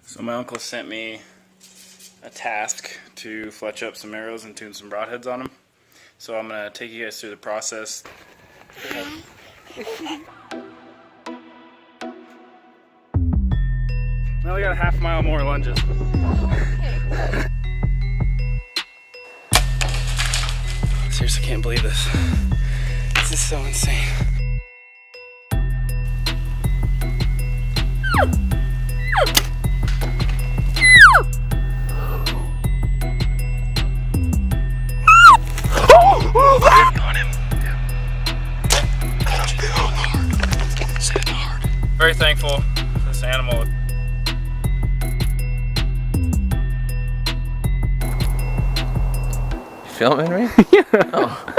So my uncle sent me a task to fletch up some arrows and tune some broadheads on them. So I'm going to take you guys through the process. Now we got a half mile more lunges. Seriously, can't believe this. This is so insane. Very thankful for this animal. You filming me? Yeah. Oh.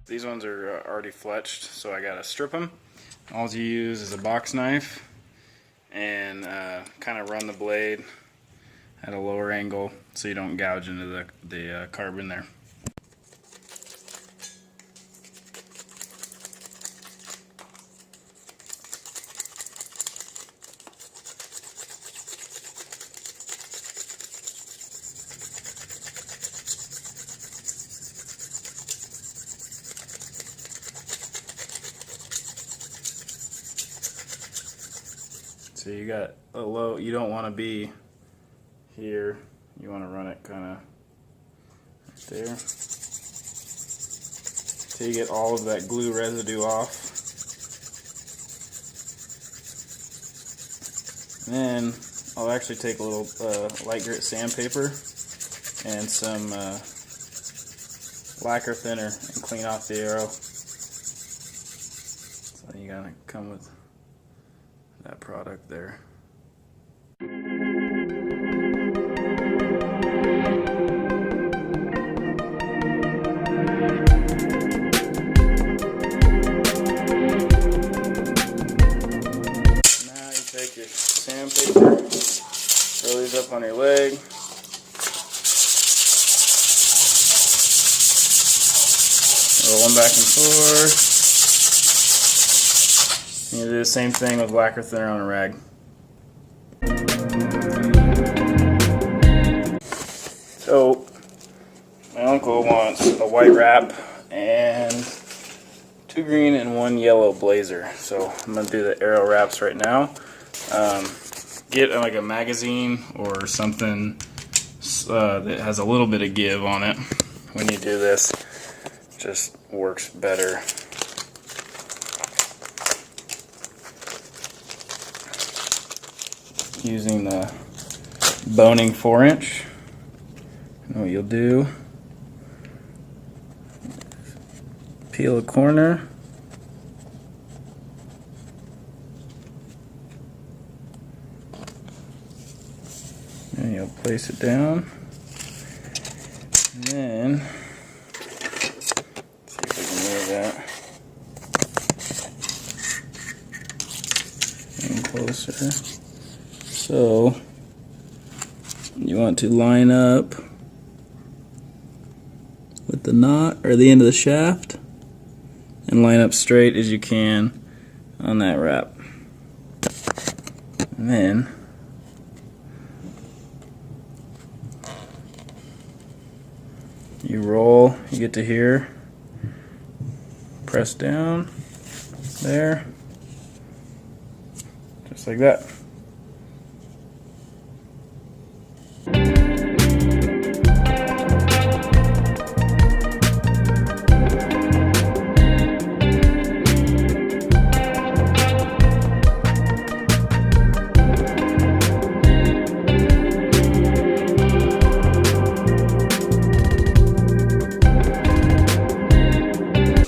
These ones are already fletched, so I gotta strip them. All you use is a box knife and kind of run the blade at a lower angle so you don't gouge into the carbon there. So you got a low, you don't want to be here, you want to run it kind of right there. So you get all of that glue residue off. And then I'll actually take a little light grit sandpaper and some lacquer thinner and clean off the arrow. So you gotta come with that product there. Now you take your sandpaper, roll these up on your leg. Roll them back and forth. You do the same thing with lacquer thinner on a rag. So, my uncle wants a white wrap and 2 green and 1 yellow blazer. So I'm going to do the arrow wraps right now. Get like a magazine or something that has a little bit of give on it. When you do this, it just works better. Using the boning 4-inch. And what you'll do, peel a corner, and you'll place it down, and then let's see if we can move that in closer. So you want to line up with the knot or the end of the shaft and line up straight as you can on that wrap. And then you roll, you get to here, press down there, just like that.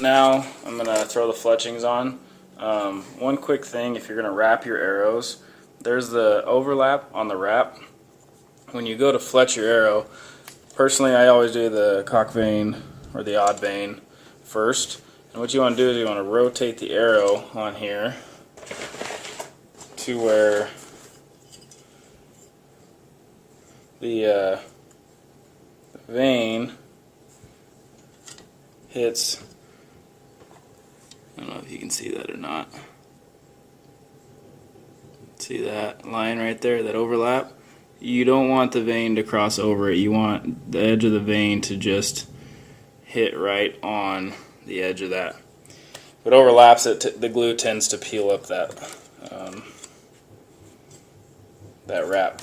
Now I'm going to throw the fletchings on. One quick thing, if you're going to wrap your arrows, there's the overlap on the wrap. When you go to fletch your arrow, personally I always do the cock vein or the odd vein first. And what you want to do is you want to rotate the arrow on here to where the vein hits, I don't know if you can see that or not. See that line right there, that overlap? You don't want the vein to cross over it. You want the edge of the vein to just hit right on the edge of that. If it overlaps it, the glue tends to peel up that wrap.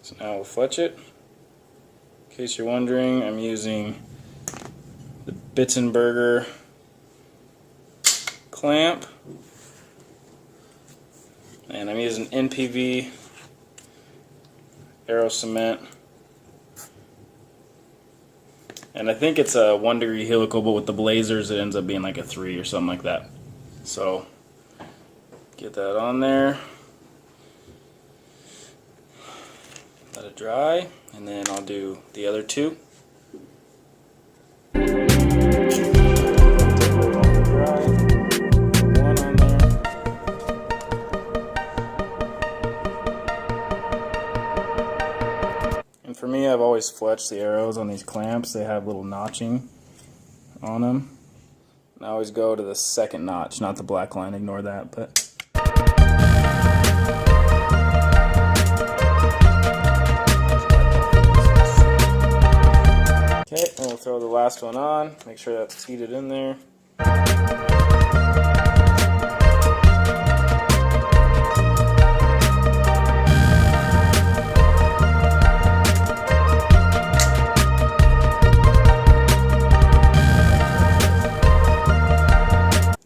So now we'll fletch it. In case you're wondering, I'm using the Bitzenberger clamp, and I'm using NPV aero cement, and I think it's a 1 degree helical, but with the blazers it ends up being like a 3 or something like that. So get that on there, let it dry, and then I'll do the other two. And for me, I've always fletched the arrows on these clamps. They have little notching on them. And I always go to the second notch, not the black line, ignore that. But okay, and we'll throw the last one on, make sure that's seated in there.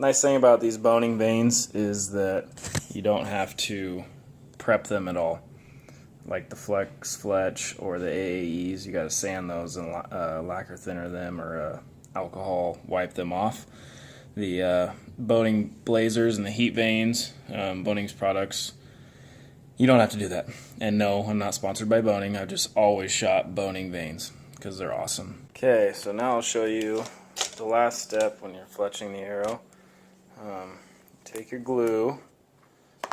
Nice thing about these boning vanes is that you don't have to prep them at all. Like the Re-fletch or the AAEs, you got to sand those and lacquer thinner them or alcohol wipe them off. The boning blazers and the heat vanes, Boning's products, you don't have to do that. And no, I'm not sponsored by Boning. I've just always shot boning vanes because they're awesome. Okay, so now I'll show you the last step when you're fletching the arrow. Take your glue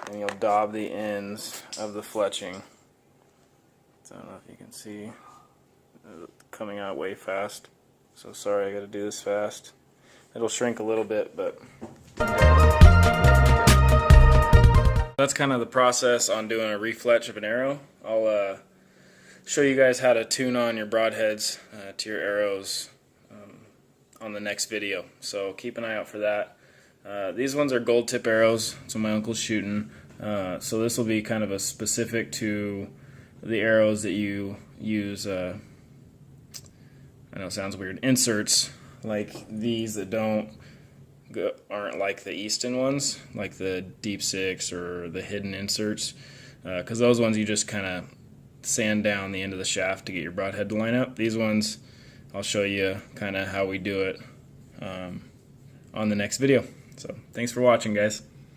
and you'll daub the ends of the fletching. So I don't know if you can see, coming out way fast. So sorry, I got to do this fast. It'll shrink a little bit, but that's kind of the process on doing a re-fletch of an arrow. I'll show you guys how to tune on your broadheads to your arrows on the next video. So keep an eye out for that. These ones are gold tip arrows, so my uncle's shooting. So this will be kind of a specific to the arrows that you use. I know it sounds weird. Inserts like these that aren't like the Easton ones, like the Deep Six or the hidden inserts, because those ones you just kind of sand down the end of the shaft to get your broadhead to line up. These ones, I'll show you kind of how we do it on the next video. So thanks for watching, guys.